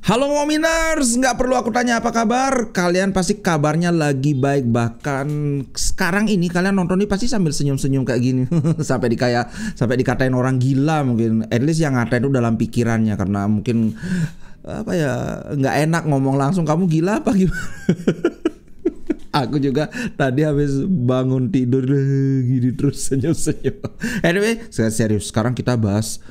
Halo Mominers, nggak perlu aku tanya apa kabar. Kalian pasti kabarnya lagi baik. Bahkan sekarang ini kalian nonton ini pasti sambil senyum-senyum kayak gini. sampai dikatain orang gila mungkin. At least yang ngatain itu dalam pikirannya, karena mungkin apa ya, nggak enak ngomong langsung. Kamu gila apa gimana? Aku juga tadi habis bangun tidur gini terus senyum-senyum. Anyway, serius. Sekarang kita bahas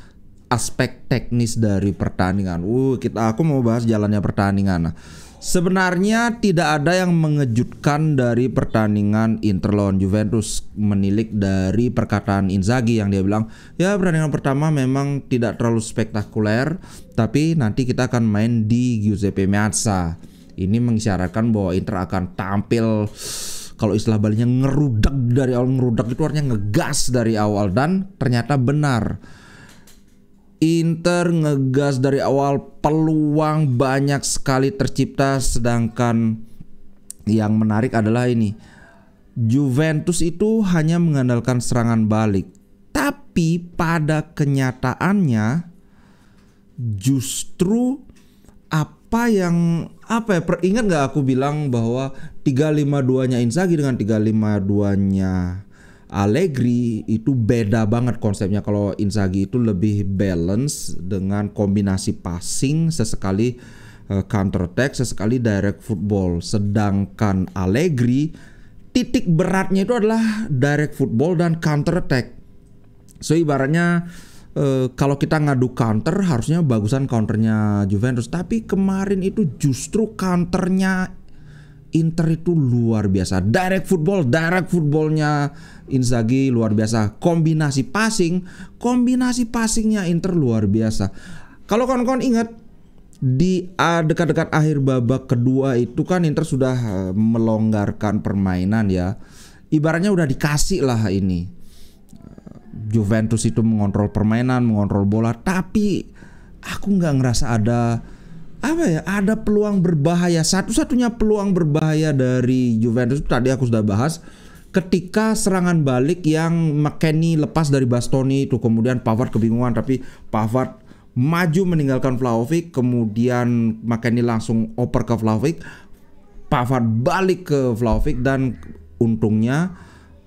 aspek teknis dari pertandingan. Aku mau bahas jalannya pertandingan. Nah, sebenarnya tidak ada yang mengejutkan dari pertandingan Inter lawan Juventus, menilik dari perkataan Inzaghi yang dia bilang, ya pertandingan pertama memang tidak terlalu spektakuler, tapi nanti kita akan main di Giuseppe Meazza. Ini mengisyaratkan bahwa Inter akan tampil, kalau istilah Balinya, ngerudak dari awal. Ngerudak itu artinya ngegas dari awal, dan ternyata benar. Inter ngegas dari awal, peluang banyak sekali tercipta, sedangkan yang menarik adalah ini, Juventus itu hanya mengandalkan serangan balik. Tapi pada kenyataannya justru ingat gak aku bilang bahwa 3-5-2-nya Inzaghi dengan 3-5-2-nya Allegri itu beda banget konsepnya. Kalau Inzaghi itu lebih balance dengan kombinasi passing, sesekali counter attack, sesekali direct football. Sedangkan Allegri titik beratnya itu adalah direct football dan counter attack. So ibaratnya kalau kita ngadu counter, harusnya bagusan counternya Juventus. Tapi kemarin itu justru counternya Inter itu luar biasa. Direct footballnya Inzaghi luar biasa. Kombinasi passingnya Inter luar biasa. Kalau kawan-kawan ingat, di dekat-dekat akhir babak kedua itu kan Inter sudah melonggarkan permainan ya. Ibaratnya udah dikasih lah ini. Juventus itu mengontrol permainan, mengontrol bola, tapi aku nggak ngerasa ada peluang berbahaya. Satu-satunya peluang berbahaya dari Juventus tadi aku sudah bahas, ketika serangan balik yang McKennie lepas dari Bastoni itu, kemudian Pavard kebingungan, tapi Pavard maju meninggalkan Vlahovic, kemudian McKennie langsung oper ke Vlahovic, Pavard balik ke Vlahovic, dan untungnya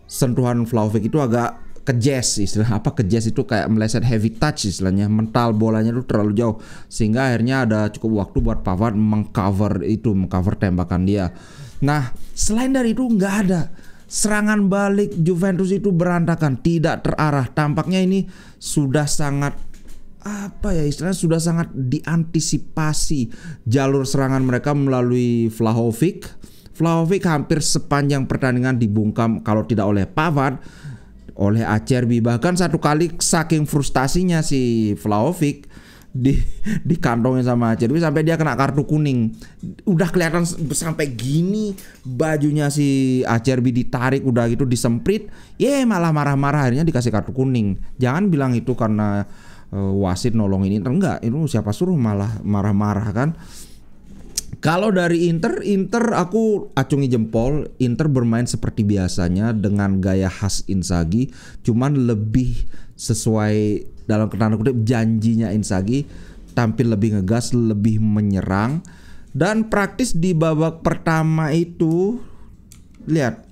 sentuhan Vlahovic itu agak kejazz, kejazz itu kayak meleset, heavy touch istilahnya, mental bolanya itu terlalu jauh, sehingga akhirnya ada cukup waktu buat Pavard mengcover tembakan dia. Nah, selain dari itu nggak ada. Serangan balik Juventus itu berantakan, tidak terarah. Tampaknya ini sudah sangat sudah sangat diantisipasi jalur serangan mereka melalui Vlahovic. Vlahovic hampir sepanjang pertandingan dibungkam, kalau tidak oleh Pavard, oleh Acerbi. Bahkan satu kali saking frustasinya si Vlahovic dikantongin sama Acerbi sampai dia kena kartu kuning. Udah kelihatan sampai gini bajunya si Acerbi ditarik, udah gitu disemprit, malah marah-marah, akhirnya dikasih kartu kuning. Jangan bilang itu karena wasit nolongin Inter, enggak, itu siapa suruh malah marah-marah kan. Kalau dari Inter aku acungi jempol. Inter bermain seperti biasanya dengan gaya khas Inzaghi, cuman lebih sesuai dalam tanda kutip janjinya Inzaghi, tampil lebih ngegas, lebih menyerang. Dan praktis di babak pertama itu, lihat,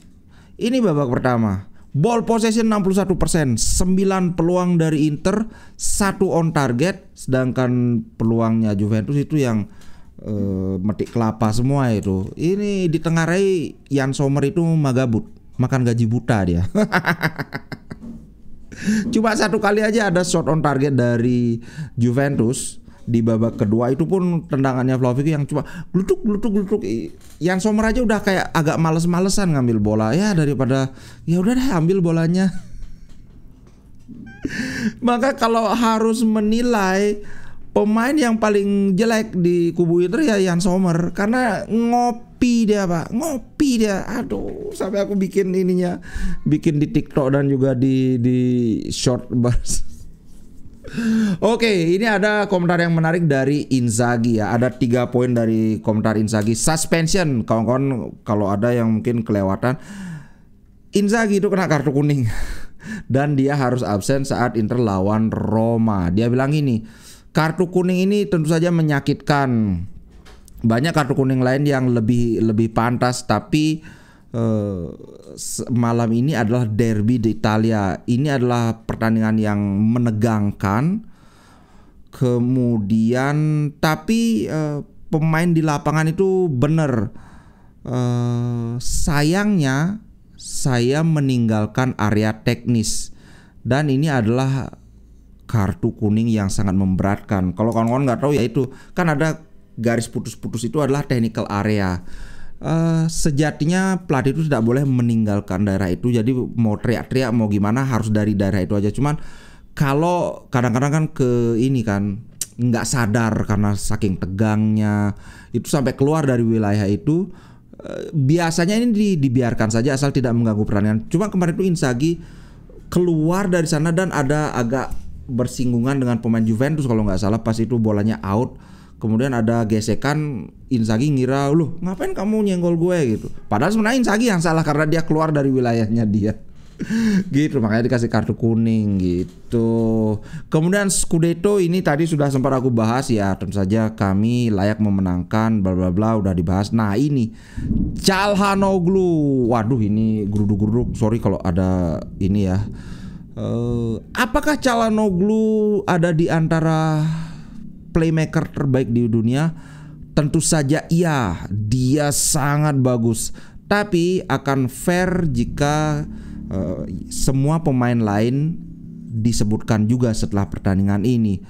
ini babak pertama, ball possession 61%, 9 peluang dari Inter, 1 on target, sedangkan peluangnya Juventus itu yang metik kelapa semua itu. Ini ditengarai Jan Sommer itu magabut, makan gaji buta dia. Cuma 1 kali aja ada shot on target dari Juventus di babak kedua, itu pun tendangannya Vlahovic yang cuma glutuk. Jan Sommer aja udah kayak agak males-malesan ngambil bola, ya daripada ya udah deh ambil bolanya. Maka kalau harus menilai pemain yang paling jelek di kubu Inter ya Jan Sommer, karena ngopi dia. Aduh, sampai aku bikin di TikTok dan juga di short bars. Oke, ini ada komentar yang menarik dari Inzaghi ya. Ada 3 poin dari komentar Inzaghi. Suspension, kawan-kawan kalau ada yang mungkin kelewatan, Inzaghi itu kena kartu kuning dan dia harus absen saat Inter lawan Roma. Dia bilang ini, Kartu kuning ini tentu saja menyakitkan. Banyak kartu kuning lain yang lebih pantas, tapi malam ini adalah derby di Italia. Ini adalah pertandingan yang menegangkan. Kemudian tapi pemain di lapangan itu benar. Sayangnya saya meninggalkan area teknis, dan ini adalah kartu kuning yang sangat memberatkan. Kalau kawan-kawan nggak tahu ya, itu kan ada garis putus-putus, itu adalah technical area. Sejatinya pelatih itu tidak boleh meninggalkan daerah itu. Jadi mau teriak-teriak mau gimana harus dari daerah itu aja. Cuman kalau kadang-kadang kan ini kan nggak sadar karena saking tegangnya itu sampai keluar dari wilayah itu. Biasanya ini dibiarkan saja asal tidak mengganggu pertandingan. Cuma kemarin itu Inzaghi keluar dari sana dan ada agak bersinggungan dengan pemain Juventus kalau nggak salah, pas itu bolanya out. Kemudian ada gesekan, Inzaghi ngira, "Loh, ngapain kamu nyenggol gue?" gitu. Padahal sebenarnya Inzaghi yang salah karena dia keluar dari wilayahnya dia. Gitu, makanya dikasih kartu kuning gitu. Kemudian Scudetto ini tadi sudah sempat aku bahas ya, tentu saja kami layak memenangkan bla bla bla, udah dibahas. Nah, ini Calhanoglu. Waduh, ini geruduk-geruduk. Sorry kalau ada ini ya. Apakah Calhanoglu ada di antara playmaker terbaik di dunia? Tentu saja iya, dia sangat bagus. Tapi akan fair jika semua pemain lain disebutkan juga setelah pertandingan ini.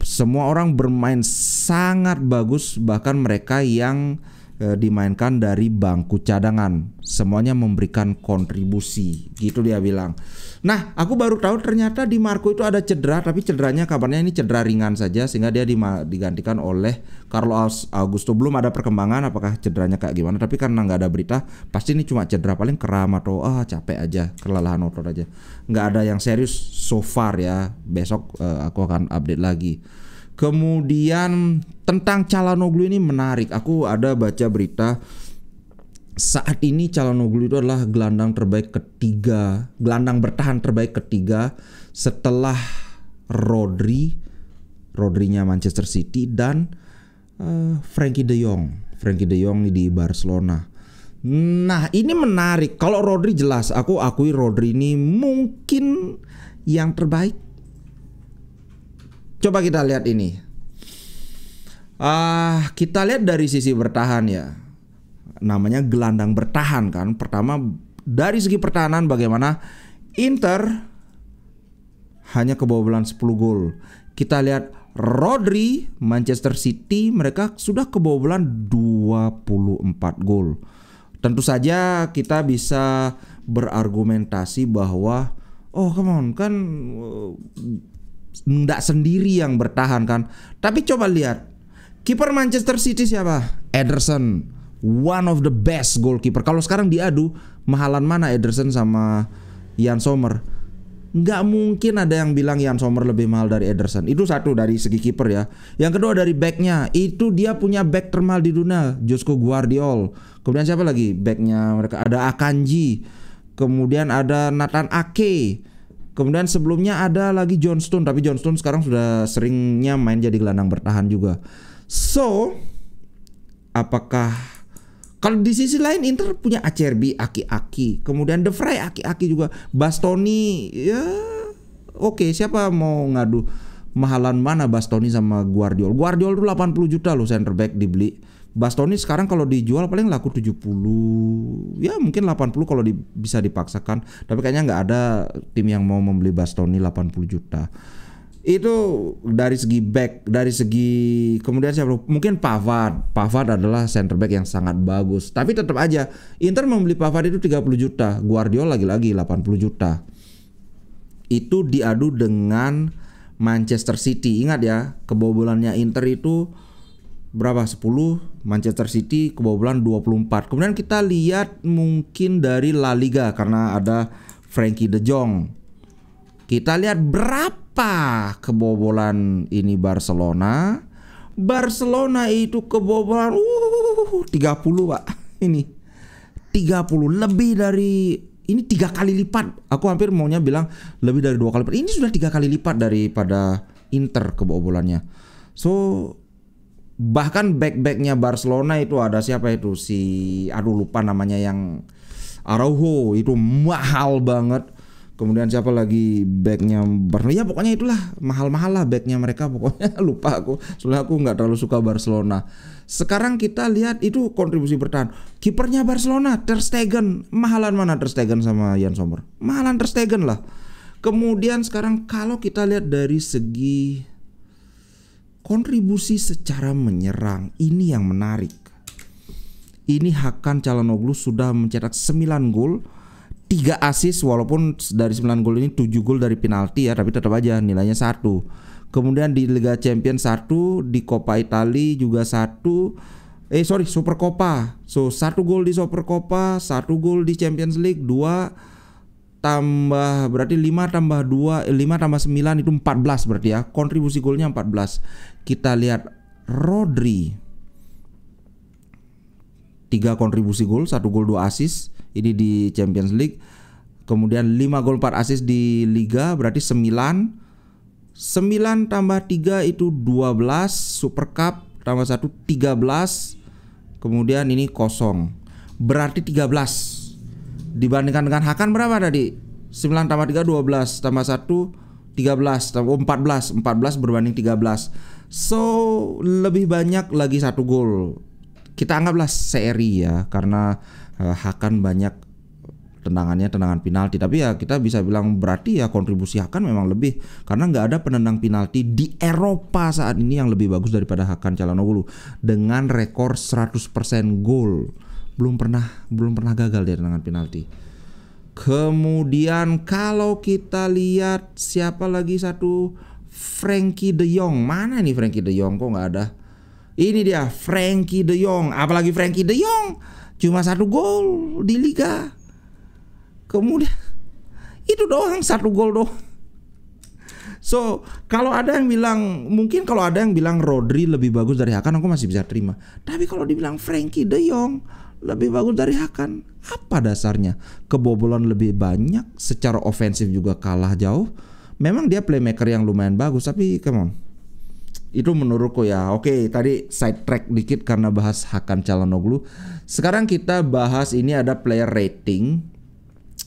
Semua orang bermain sangat bagus, bahkan mereka yang dimainkan dari bangku cadangan, semuanya memberikan kontribusi, gitu dia bilang. Nah, aku baru tahu ternyata Di Marco itu ada cedera, tapi cederanya kabarnya ini cedera ringan saja, sehingga dia digantikan oleh Carlos Augusto. Belum ada perkembangan apakah cederanya kayak gimana, tapi karena nggak ada berita, pasti ini cuma cedera paling kram atau capek aja, kelelahan otot aja. Nggak ada yang serius so far ya. Besok aku akan update lagi. Kemudian tentang Calhanoglu ini menarik. Aku ada baca berita saat ini Calhanoglu itu adalah gelandang terbaik ketiga, gelandang bertahan terbaik ketiga setelah Rodrinya Manchester City dan Frenkie de Jong. Frenkie de Jong di Barcelona. Nah, ini menarik. Kalau Rodri jelas, aku akui Rodri ini mungkin yang terbaik. Coba kita lihat ini. Kita lihat dari sisi bertahan ya. Namanya gelandang bertahan kan. Pertama dari segi pertahanan bagaimana Inter hanya kebobolan 10 gol. Kita lihat Rodri Manchester City, mereka sudah kebobolan 24 gol. Tentu saja kita bisa berargumentasi bahwa come on, kan nggak sendiri yang bertahan kan. Tapi coba lihat kiper Manchester City siapa? Ederson, one of the best goalkeeper. Kalau sekarang diadu mahalan mana Ederson sama Jan Sommer? Nggak mungkin ada yang bilang Jan Sommer lebih mahal dari Ederson. Itu satu dari segi kiper ya. Yang kedua dari backnya, itu dia punya back termahal di dunia, Josko Guardiol. Kemudian siapa lagi backnya mereka? Ada Akanji. Kemudian ada Nathan Ake. Kemudian sebelumnya ada lagi John Stone, tapi John Stone sekarang sudah seringnya main jadi gelandang bertahan juga. So, apakah kalau di sisi lain Inter punya Acerbi, Aki-Aki, kemudian De Vrij, Aki-Aki juga, Bastoni, ya oke, siapa mau ngadu mahalan mana Bastoni sama Guardiol? Guardiol tuh 80 juta loh center back dibeli. Bastoni sekarang kalau dijual paling laku 70, ya mungkin 80 kalau bisa dipaksakan. Tapi kayaknya nggak ada tim yang mau membeli Bastoni 80 juta. Itu dari segi back, dari segi kemudian siapa? Mungkin Pavard. Pavard adalah center back yang sangat bagus. Tapi tetap aja Inter membeli Pavard itu 30 juta, Guardiola lagi-lagi 80 juta. Itu diadu dengan Manchester City. Ingat ya, kebobolannya Inter itu berapa? 10, Manchester City kebobolan 24. Kemudian kita lihat mungkin dari La Liga karena ada Frenkie de Jong. Kita lihat berapa kebobolan ini Barcelona. Barcelona itu kebobolan 30, Pak. Ini 30, lebih dari ini 3 kali lipat. Aku hampir maunya bilang lebih dari 2 kali lipat. Ini sudah 3 kali lipat daripada Inter kebobolannya. So bahkan back-backnya Barcelona itu ada siapa itu lupa namanya, yang Araujo itu mahal banget. Kemudian siapa lagi backnya Barcelona? Ya pokoknya itulah mahal-mahal lah backnya mereka pokoknya. Lupa aku, soalnya aku nggak terlalu suka Barcelona. Sekarang kita lihat itu kontribusi bertahan. Kipernya Barcelona Ter Stegen, mahalan mana Ter Stegen sama Jan Sommer? Mahalan Ter Stegen lah. Kemudian sekarang kalau kita lihat dari segi kontribusi secara menyerang, ini yang menarik. Ini Hakan Çalhanoğlu sudah mencetak 9 gol, 3 assist, walaupun dari 9 gol ini 7 gol dari penalti ya, tapi tetap aja nilainya 1. Kemudian di Liga Champions 1, di Coppa Italia juga 1. Super Coppa. So 1 gol di Super Coppa, 1 gol di Champions League, 2 tambah berarti 5 tambah 2, 5 tambah 9 itu 14 berarti ya. Kontribusi golnya 14. Kita lihat Rodri, 3 kontribusi gol, 1 gol 2 assist. Ini di Champions League. Kemudian 5 gol 4 assist di Liga, berarti 9. 9 tambah 3 itu 12. Super Cup tambah 1 13. Kemudian ini kosong, berarti 13. Dibandingkan dengan Hakan berapa tadi? 9 tambah 3 12, tambah 1 13, tambah 14 berbanding 13. So lebih banyak lagi 1 gol. Kita anggaplah seri ya, karena Hakan banyak tendangan penalti. Tapi ya kita bisa bilang berarti ya kontribusi Hakan memang lebih, karena nggak ada penendang penalti di Eropa saat ini yang lebih bagus daripada Hakan Çalhanoğlu dengan rekor 100% gol. Belum pernah gagal dia tendangan penalti. Kemudian kalau kita lihat siapa lagi satu, Frenkie de Jong. Mana nih Frenkie de Jong, kok nggak ada? Ini dia Frenkie de Jong. Apalagi Frenkie de Jong cuma 1 gol di Liga. Kemudian itu doang, 1 gol doang. So kalau ada yang bilang Rodri lebih bagus dari Hakan, aku masih bisa terima. Tapi kalau dibilang Frenkie de Jong lebih bagus dari Hakan, apa dasarnya? Kebobolan lebih banyak, secara ofensif juga kalah jauh. Memang dia playmaker yang lumayan bagus, tapi come on, itu menurutku ya. Oke, tadi side track dikit karena bahas Hakan Çalhanoğlu. Sekarang kita bahas ini, ada player rating.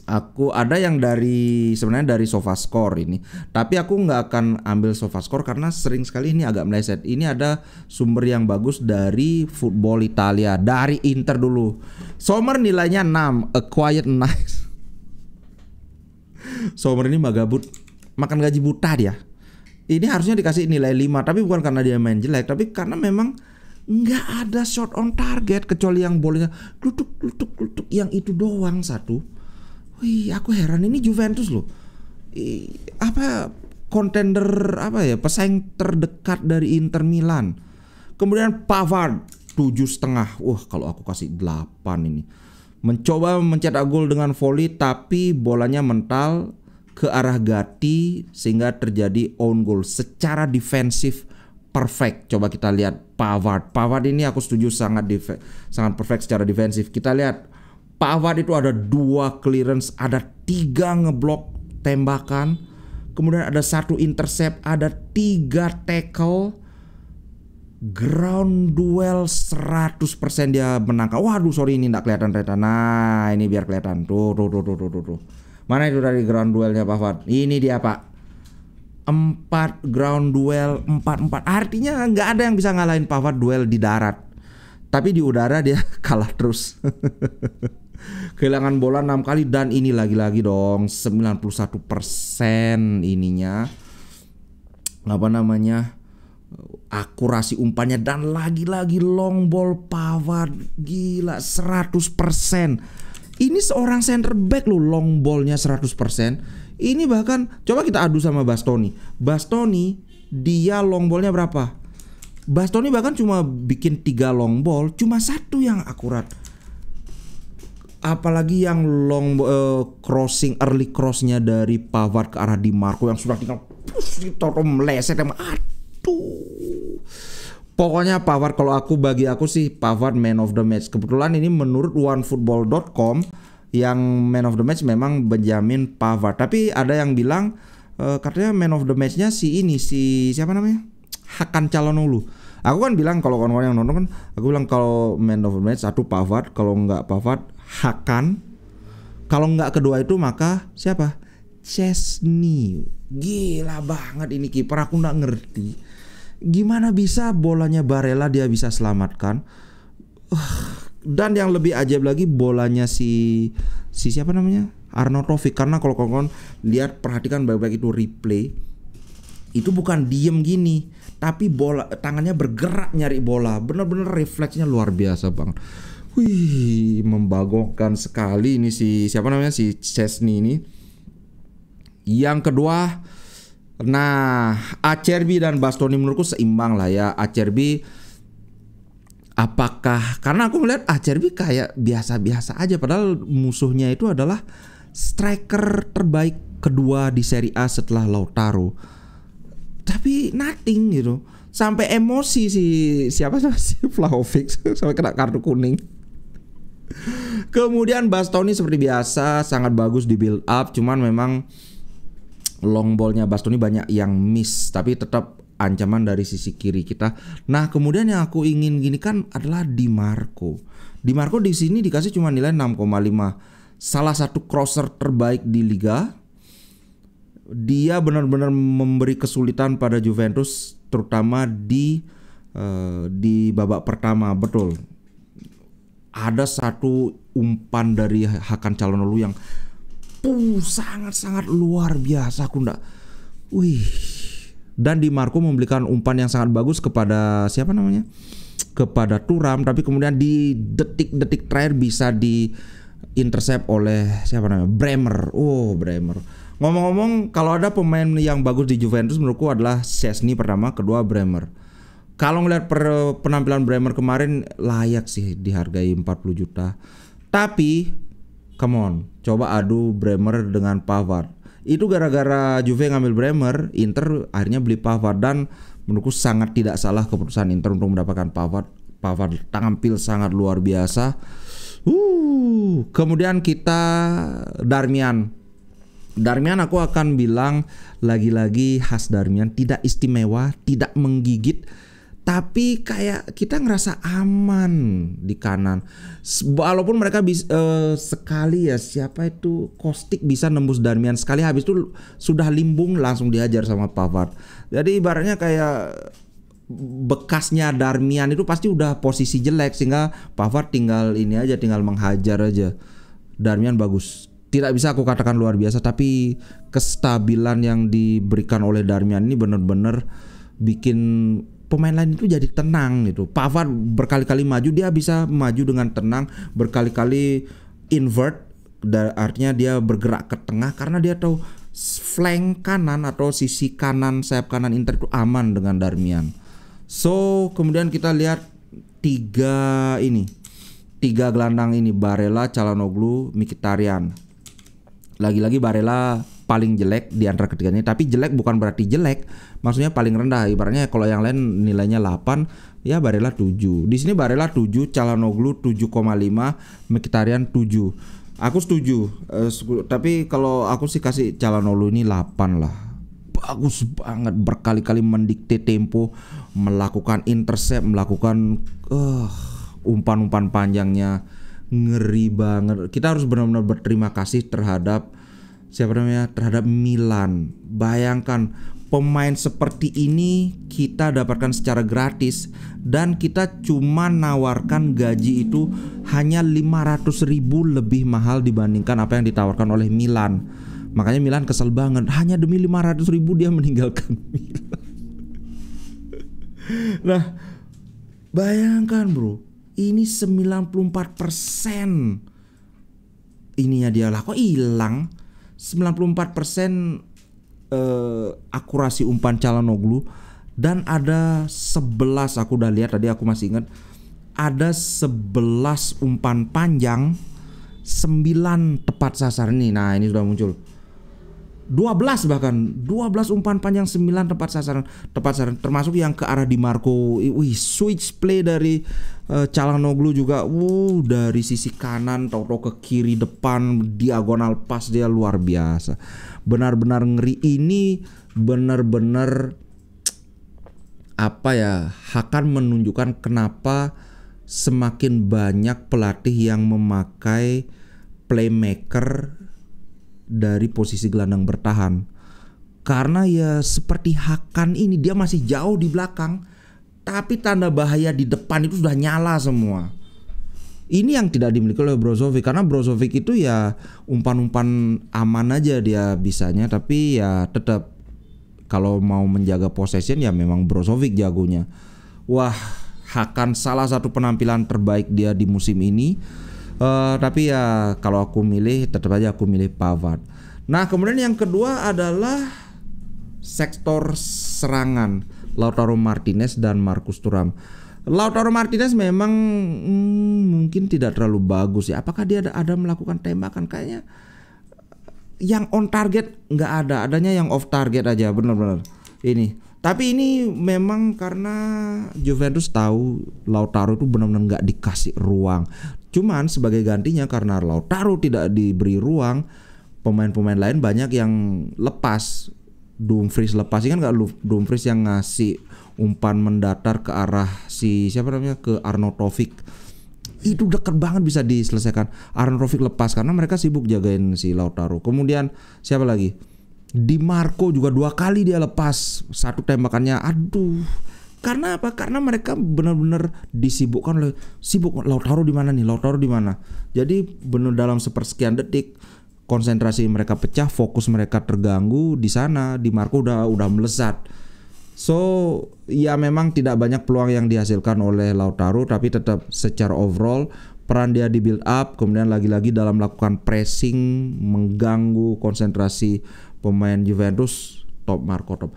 Aku ada yang sebenarnya dari SofaScore ini, tapi aku nggak akan ambil SofaScore karena sering sekali ini agak meleset. Ini ada sumber yang bagus dari Football Italia, dari Inter dulu. Sommer nilainya 6, a quiet night. Sommer ini magabut, makan gaji buta dia. Ini harusnya dikasih nilai 5, tapi bukan karena dia main jelek, tapi karena memang nggak ada shot on target, kecuali yang bolanya glutuk yang itu doang satu. Wih, aku heran, ini Juventus loh. Kontender pesaing terdekat dari Inter Milan. Kemudian Pavard 7,5. Wah, kalau aku kasih 8 ini. Mencoba mencetak gol dengan volley, tapi bolanya mental ke arah Gatti sehingga terjadi own goal. Secara defensif perfect. Coba kita lihat Pavard. Pavard ini aku setuju sangat perfect secara defensif. Kita lihat Pavard itu ada 2 clearance, ada 3 ngeblok tembakan, kemudian ada 1 intercept, ada 3 tackle, ground duel 100% dia menangkap. Waduh, sorry ini nggak kelihatan. Nah, ini biar kelihatan. Tuh. Mana itu dari ground duelnya Pavard? Ini dia, Pak. 4 ground duel, 4-4. Artinya nggak ada yang bisa ngalahin Pavard duel di darat. Tapi di udara dia kalah terus. Kehilangan bola 6 kali, dan ini lagi-lagi dong 91% ininya akurasi umpannya, dan lagi-lagi long ball Pavard gila 100%. Ini seorang center back loh, long ballnya 100%. Ini bahkan coba kita adu sama Bastoni. Bastoni dia long ballnya berapa? Bastoni bahkan cuma bikin 3 long ball, cuma 1 yang akurat. Apalagi yang long crossing, early crossnya dari Pavard ke arah Di Marco yang sudah tinggal meleset. Aduh. Pokoknya Pavard, bagi aku sih Pavard man of the match. Kebetulan ini menurut OneFootball.com yang man of the match memang Benjamin Pavard. Tapi ada yang bilang katanya man of the match-nya si siapa namanya? Hakan Calhanoglu. Aku kan bilang kalau kawan-kawan yang nonton kan, aku bilang kalau man of the match satu Pavard, kalau nggak Pavard Hakan, kalau nggak kedua itu maka siapa? Szczęsny. Gila banget ini kiper, aku nggak ngerti gimana bisa bolanya Barella dia bisa selamatkan. Dan yang lebih ajaib lagi bolanya si siapa namanya? Arnautovic, karena kalau kawan-kawan lihat perhatikan baik-baik itu replay, itu bukan diem gini, tapi bola tangannya bergerak nyari bola, bener-bener refleksnya luar biasa bang. Wih, membagongkan sekali ini si siapa namanya si Szczęsny ini. Yang kedua, nah Acerbi dan Bastoni menurutku seimbang lah ya. Acerbi, apakah karena aku melihat Acerbi kayak biasa-biasa aja, padahal musuhnya itu adalah striker terbaik kedua di Serie A setelah Lautaro. Tapi nothing gitu. Sampai emosi si siapa si Vlahovic sampai kena kartu kuning. Kemudian Bastoni seperti biasa sangat bagus di build up, cuman memang long ballnya Bastoni banyak yang miss, tapi tetap ancaman dari sisi kiri kita. Nah, kemudian yang aku ingin gini kan adalah Di Marco. Di Marco di sini dikasih cuma nilai 6,5. Salah satu crosser terbaik di liga. Dia benar-benar memberi kesulitan pada Juventus, terutama di babak pertama. Betul. Ada satu umpan dari Hakan Calhanoglu yang sangat-sangat luar biasa, aku ndak. Wih. Dan Di Marco memberikan umpan yang sangat bagus kepada siapa namanya? Kepada Thuram, tapi kemudian di detik-detik terakhir bisa di intercept oleh siapa namanya? Bremer. Oh, Bremer. Ngomong-ngomong, kalau ada pemain yang bagus di Juventus menurutku adalah Szczęsny pertama, kedua Bremer. Kalau ngeliat penampilan Bremer kemarin layak sih dihargai 40 juta. Tapi come on, coba adu Bremer dengan Pavard. Itu gara-gara Juve ngambil Bremer, Inter akhirnya beli Pavard, dan menurutku sangat tidak salah keputusan Inter untuk mendapatkan Pavard. Pavard tampil sangat luar biasa. Kemudian kita Darmian aku akan bilang lagi-lagi khas Darmian, tidak istimewa, tidak menggigit, tapi kayak kita ngerasa aman di kanan. Walaupun mereka sekali ya, siapa itu Kostic bisa nembus Darmian sekali, habis itu sudah limbung langsung dihajar sama Pavard. Jadi ibaratnya kayak bekasnya Darmian itu pasti udah posisi jelek, sehingga Pavard tinggal menghajar aja. Darmian bagus. Tidak bisa aku katakan luar biasa, tapi kestabilan yang diberikan oleh Darmian ini benar-benar bikin pemain lain itu jadi tenang gitu. Pavard berkali-kali maju, dia bisa maju dengan tenang, berkali-kali invert, artinya dia bergerak ke tengah karena dia tahu flank kanan atau sisi kanan, sayap kanan Inter itu aman dengan Darmian. So, kemudian kita lihat tiga gelandang ini, Barella, Calhanoglu, Mkhitaryan. Lagi-lagi Barella paling jelek di antara ketiganya, tapi jelek bukan berarti jelek, maksudnya paling rendah. Ibaratnya kalau yang lain nilainya 8, ya Barella 7. Di sini Barella 7, Calhanoglu 7,5, Mkhitaryan 7. Aku setuju, tapi kalau aku sih kasih Calhanoglu ini 8 lah. Bagus banget, berkali-kali mendikte tempo, melakukan intercept, melakukan umpan-umpan panjangnya ngeri banget. Kita harus benar-benar berterima kasih terhadap terhadap Milan. Bayangkan pemain seperti ini kita dapatkan secara gratis, dan kita cuma nawarkan gaji itu hanya 500.000 lebih mahal dibandingkan apa yang ditawarkan oleh Milan. Makanya Milan kesel banget, hanya demi 500.000 dia meninggalkan Milan. Nah, bayangkan bro, ini 94% ininya dia lah, kok hilang 94% akurasi umpan Calhanoglu, dan ada 11, aku udah lihat tadi, aku masih ingat ada 11 umpan panjang, 9 tepat sasaran nih. Nah, ini sudah muncul 12 umpan panjang, 9 tepat sasaran, termasuk yang ke arah Di Marco. Wih, switch play dari Calhanoglu juga. Dari sisi kanan tahu ke kiri depan, diagonal pas, dia luar biasa. benar-benar ngeri. Ini benar-benar apa ya, akan menunjukkan kenapa semakin banyak pelatih yang memakai playmaker dari posisi gelandang bertahan. Karena ya seperti Hakan ini, dia masih jauh di belakang, tapi tanda bahaya di depan itu sudah nyala semua. Ini yang tidak dimiliki oleh Brozovic, karena Brozovic itu ya umpan-umpan aman aja dia bisanya, tapi ya tetap kalau mau menjaga possession ya memang Brozovic jagonya. Wah, Hakan salah satu penampilan terbaik dia di musim ini. Tapi ya kalau aku milih, tetap aja aku milih Pavard. Nah, kemudian yang kedua adalah sektor serangan, Lautaro Martinez dan Marcus Thuram. Lautaro Martinez memang mungkin tidak terlalu bagus ya. Apakah dia ada melakukan tembakan? Kayaknya yang on target nggak ada, adanya yang off target aja, benar-benar ini. Tapi ini memang karena Juventus tahu Lautaro itu benar-benar nggak dikasih ruang. Cuman sebagai gantinya, karena Lautaro tidak diberi ruang, pemain-pemain lain banyak yang lepas. Dumfries lepas, kan nggak Dumfries yang ngasih umpan mendatar ke arah si siapa namanya, ke Arnautovic. Itu dekat banget bisa diselesaikan. Arnautovic lepas karena mereka sibuk jagain si Lautaro. Kemudian siapa lagi? Di Marco juga 2 kali dia lepas, satu tembakannya aduh. Karena apa? Karena mereka benar-benar disibukkan oleh Lautaro di mana nih? Lautaro di mana? Jadi benar dalam sepersekian detik konsentrasi mereka pecah, fokus mereka terganggu di sana. Di Marco udah melesat. So ya memang tidak banyak peluang yang dihasilkan oleh Lautaro, tapi tetap secara overall peran dia di build up, kemudian lagi-lagi dalam melakukan pressing, mengganggu konsentrasi pemain Juventus, top Marco top.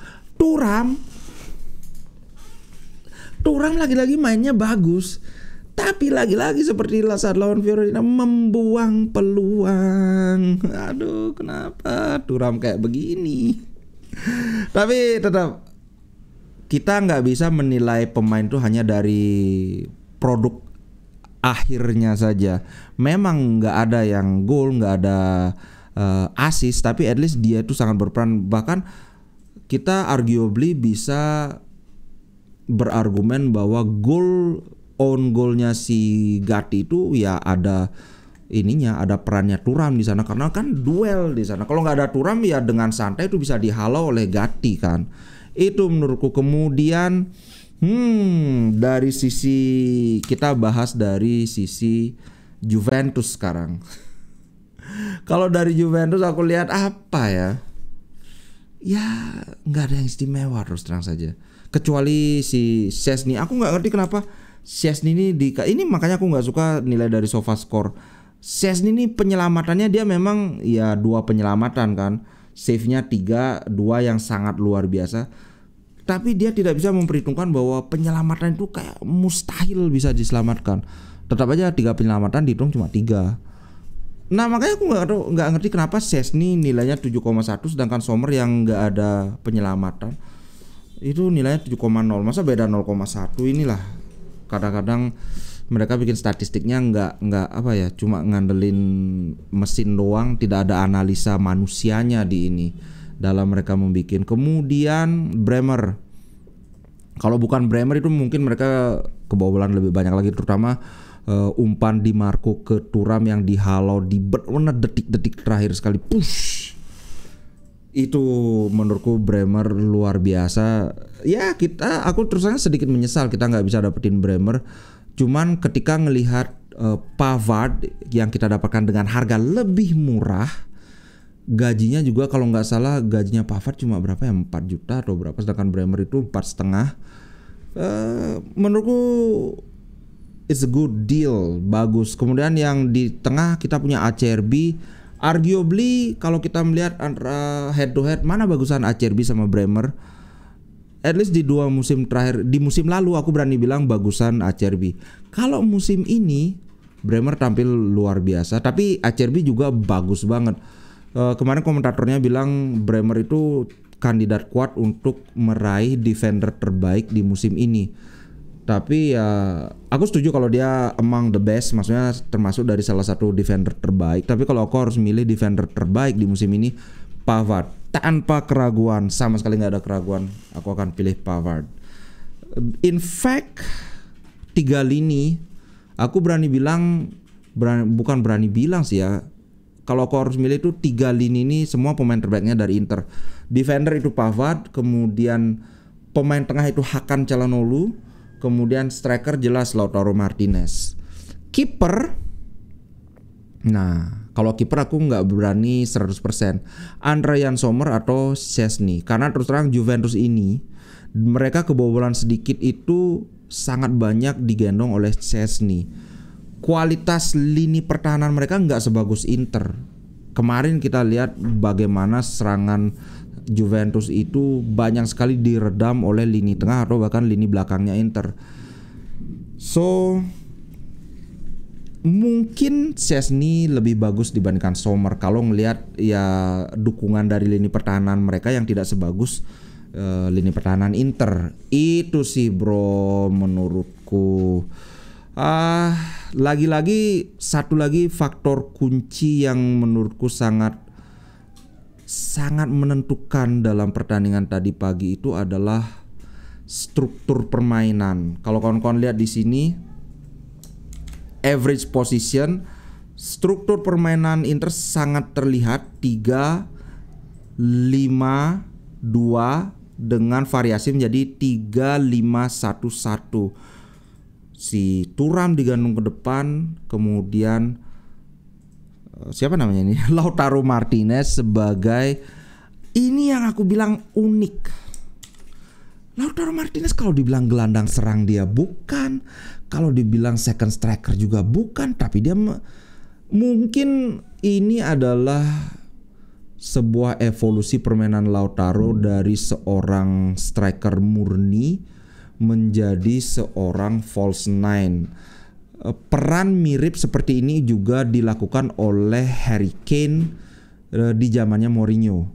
Thuram lagi-lagi mainnya bagus, tapi lagi-lagi seperti saat lawan Fiorentina membuang peluang. Aduh, kenapa Thuram kayak begini? Tapi tetap kita nggak bisa menilai pemain itu hanya dari produk akhirnya saja. Memang nggak ada yang gol, nggak ada assist, tapi at least dia itu sangat berperan. Bahkan kita arguably bisa berargumen bahwa own goalnya si Gatti itu ya ada perannya Thuram di sana, karena kan duel di sana. Kalau nggak ada Thuram ya dengan santai itu bisa dihalau oleh Gatti kan. Itu menurutku. Kemudian dari sisi, kita bahas dari sisi Juventus sekarang. Kalau dari Juventus aku lihat apa ya? Ya nggak ada yang istimewa terus terang saja. Kecuali si Szczęsny. Aku nggak ngerti kenapa Szczęsny ini makanya aku nggak suka nilai dari SofaScore. Szczęsny ini penyelamatannya dia memang ya 2 penyelamatan kan. Save-nya 3, 2 yang sangat luar biasa. Tapi dia tidak bisa memperhitungkan bahwa penyelamatan itu kayak mustahil bisa diselamatkan. Tetap aja 3 penyelamatan dihitung cuma 3. Nah makanya aku nggak ngerti kenapa Szczęsny nilainya 7,1 sedangkan Sommer yang nggak ada penyelamatan itu nilainya 7,0. Masa beda 0,1? Inilah kadang-kadang mereka bikin statistiknya nggak apa ya, cuma ngandelin mesin doang, tidak ada analisa manusianya di ini dalam mereka membikin. Kemudian Bremer, kalau bukan Bremer itu mungkin mereka kebobolan lebih banyak lagi, terutama umpan Di Marco ke Thuram yang dihalau di benar detik-detik terakhir sekali, push. Itu menurutku Bremer luar biasa. Ya aku terus terang sedikit menyesal kita nggak bisa dapetin Bremer. Cuman ketika ngelihat Pavard yang kita dapatkan dengan harga lebih murah, gajinya juga kalau nggak salah gajinya Pavard cuma berapa ya, 4 juta atau berapa, sedangkan Bremer itu 4,5. Menurutku it's a good deal, bagus. Kemudian yang di tengah kita punya Acerbi. Arguably kalau kita melihat antara head to head, mana bagusan Acerbi sama Bremer? At least di 2 musim terakhir, di musim lalu aku berani bilang bagusan Acerbi. Kalau musim ini Bremer tampil luar biasa, tapi Acerbi juga bagus banget. Kemarin komentatornya bilang Bremer itu kandidat kuat untuk meraih defender terbaik di musim ini. Tapi ya aku setuju kalau dia among the best, maksudnya termasuk dari salah satu defender terbaik. Tapi kalau aku harus milih defender terbaik di musim ini, Pavard. Tanpa keraguan, sama sekali nggak ada keraguan, aku akan pilih Pavard. In fact, 3 lini, aku berani bilang, bukan berani bilang sih ya. Kalau aku harus milih itu 3 lini ini semua pemain terbaiknya dari Inter. Defender itu Pavard, kemudian pemain tengah itu Hakan Calhanoglu, kemudian striker jelas Lautaro Martinez. Kiper, nah kalau kiper aku nggak berani 100%. Andrian Sommer atau Szczęsny. Karena terus terang Juventus ini mereka kebobolan sedikit itu sangat banyak digendong oleh Szczęsny. Kualitas lini pertahanan mereka nggak sebagus Inter. Kemarin kita lihat bagaimana serangan Juventus itu banyak sekali diredam oleh lini tengah atau bahkan lini belakangnya Inter. So mungkin Szczęsny lebih bagus dibandingkan Sommer kalau ngelihat ya dukungan dari lini pertahanan mereka yang tidak sebagus lini pertahanan Inter. Itu sih bro menurutku. Lagi-lagi satu lagi faktor kunci yang menurutku sangat menentukan dalam pertandingan tadi pagi itu adalah struktur permainan. Kalau kawan-kawan lihat di sini, average position, struktur permainan Inter sangat terlihat 3-5-2 dengan variasi menjadi 3-5-1-1. Si Thuram digandung ke depan, kemudian siapa namanya ini? Lautaro Martinez sebagai, ini yang aku bilang unik. Lautaro Martinez kalau dibilang gelandang serang dia bukan, kalau dibilang second striker juga bukan, tapi dia mungkin ini adalah sebuah evolusi permainan Lautaro dari seorang striker murni menjadi seorang false nine. Peran mirip seperti ini juga dilakukan oleh Harry Kane di zamannya Mourinho.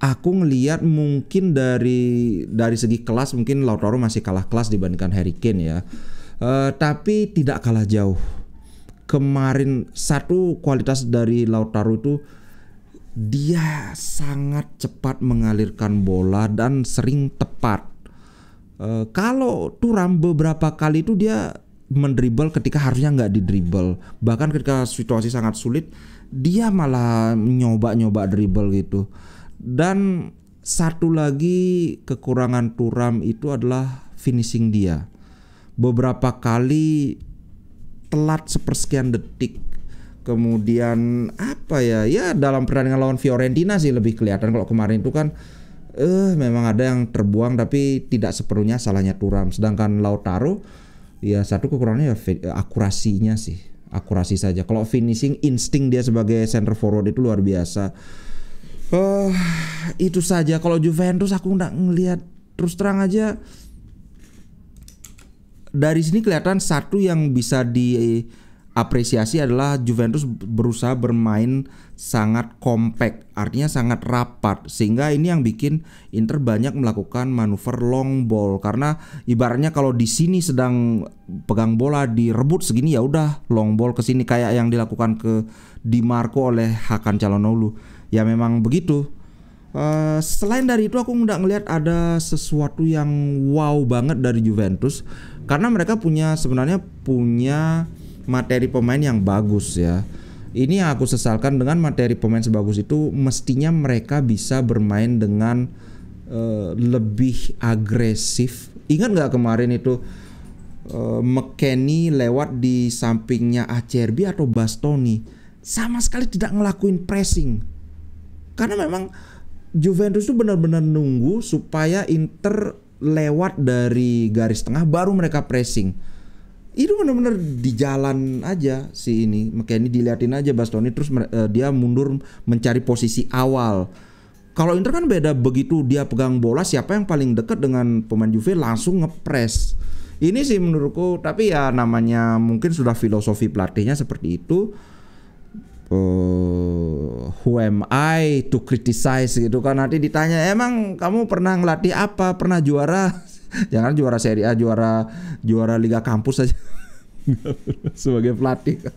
Aku ngelihat mungkin dari segi kelas mungkin Lautaro masih kalah kelas dibandingkan Harry Kane ya. Tapi tidak kalah jauh. Kemarin satu kualitas dari Lautaro itu dia sangat cepat mengalirkan bola dan sering tepat. Kalau Thuram beberapa kali itu dia mendribble ketika harusnya nggak didribble. Bahkan ketika situasi sangat sulit dia malah nyoba dribble gitu. Dan satu lagi kekurangan Thuram itu adalah finishing dia. Beberapa kali telat sepersekian detik. Kemudian apa ya? Ya dalam pertandingan lawan Fiorentina sih lebih kelihatan. Kalau kemarin itu kan memang ada yang terbuang tapi tidak sepenuhnya salahnya Thuram. Sedangkan Lautaro ya satu kekurangannya ya akurasinya sih. Akurasi saja. Kalau finishing, insting dia sebagai center forward itu luar biasa. Itu saja. Kalau Juventus aku nggak ngelihat, terus terang aja dari sini kelihatan satu yang bisa diapresiasi adalah Juventus berusaha bermain sangat compact, artinya sangat rapat, sehingga ini yang bikin Inter banyak melakukan manuver long ball. Karena ibaratnya kalau di sini sedang pegang bola direbut segini ya udah long ball ke sini kayak yang dilakukan ke Di Marco oleh Hakan Calhanoglu. Ya memang begitu. Selain dari itu aku nggak ngelihat ada sesuatu yang wow banget dari Juventus, karena mereka sebenarnya punya materi pemain yang bagus ya. Ini yang aku sesalkan, dengan materi pemain sebagus itu mestinya mereka bisa bermain dengan lebih agresif. Ingat nggak kemarin itu McKennie lewat di sampingnya Acerbi atau Bastoni, sama sekali tidak ngelakuin pressing. Karena memang Juventus itu benar-benar nunggu supaya Inter lewat dari garis tengah baru mereka pressing. Itu benar-benar di jalan aja si ini McKennie, diliatin aja Bastoni, terus dia mundur mencari posisi awal. Kalau Inter kan beda, begitu dia pegang bola siapa yang paling dekat dengan pemain Juve langsung ngepres. Ini sih menurutku, tapi ya namanya mungkin sudah filosofi pelatihnya seperti itu. Who am I to criticize gitu kan, nanti ditanya emang kamu pernah ngelatih apa, pernah juara? Jangan juara Serie A, juara Liga Kampus aja sebagai pelatih kan.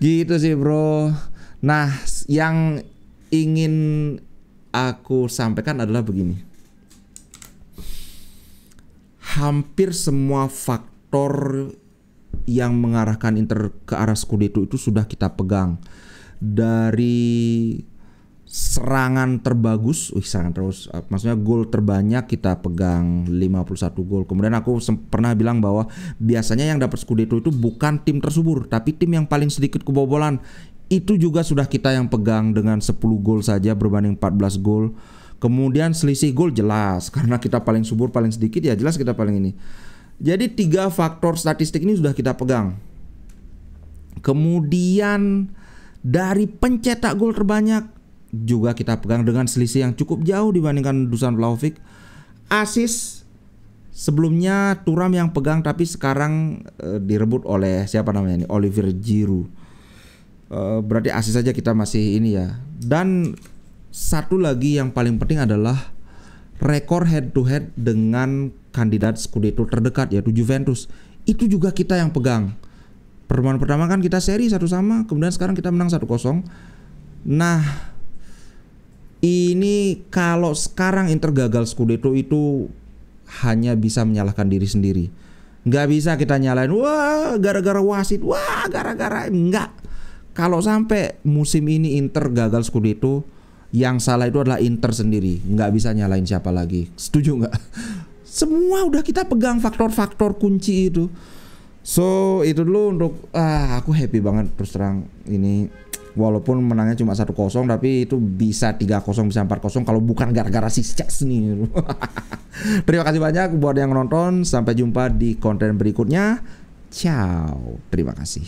Gitu sih bro. Nah yang ingin aku sampaikan adalah begini. Hampir semua faktor yang mengarahkan Inter ke arah Scudetto itu sudah kita pegang. Dari serangan terbagus, maksudnya gol terbanyak kita pegang 51 gol. Kemudian aku pernah bilang bahwa biasanya yang dapat Scudetto itu bukan tim tersubur, tapi tim yang paling sedikit kebobolan. Itu juga sudah kita yang pegang dengan 10 gol saja berbanding 14 gol. Kemudian selisih gol jelas, karena kita paling subur, paling sedikit, ya jelas kita paling ini. Jadi 3 faktor statistik ini sudah kita pegang. Kemudian dari pencetak gol terbanyak juga kita pegang dengan selisih yang cukup jauh dibandingkan Dusan Vlahovic. Assist sebelumnya Thuram yang pegang, tapi sekarang direbut oleh siapa namanya ini, Olivier Giroud. Berarti assist saja kita masih ini ya. Dan satu lagi yang paling penting adalah rekor head to head dengan kandidat Scudetto terdekat yaitu Juventus. Itu juga kita yang pegang. Pertemuan pertama kan kita seri 1-1, kemudian sekarang kita menang 1-0. Nah, ini kalau sekarang Inter gagal Scudetto itu hanya bisa menyalahkan diri sendiri. Nggak bisa kita nyalain, wah gara-gara wasit, wah gara-gara, enggak. Kalau sampai musim ini Inter gagal Scudetto, yang salah itu adalah Inter sendiri. Nggak bisa nyalain siapa lagi. Setuju nggak? Semua udah kita pegang faktor-faktor kunci itu. So itu dulu untuk aku happy banget terus terang ini. Walaupun menangnya cuma 1-0, tapi itu bisa 3-0, bisa 4-0 kalau bukan gara-gara si Szczęsny. Terima kasih banyak buat yang nonton. Sampai jumpa di konten berikutnya. Ciao. Terima kasih.